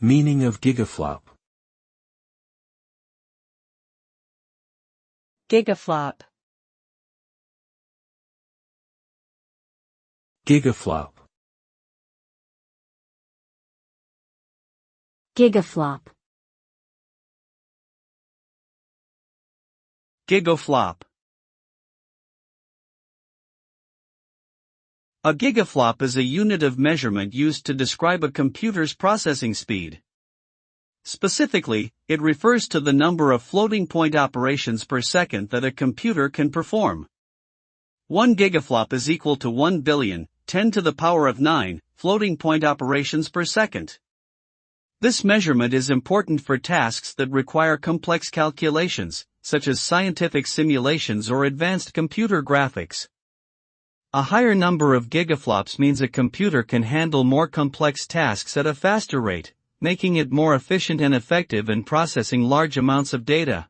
Meaning of gigaflop. Gigaflop. Gigaflop. Gigaflop. Gigaflop. A gigaflop is a unit of measurement used to describe a computer's processing speed. Specifically, it refers to the number of floating-point operations per second that a computer can perform. 1 gigaflop is equal to 1 billion, 10 to the power of 9, floating-point operations per second. This measurement is important for tasks that require complex calculations, such as scientific simulations or advanced computer graphics. A higher number of gigaflops means a computer can handle more complex tasks at a faster rate, making it more efficient and effective in processing large amounts of data.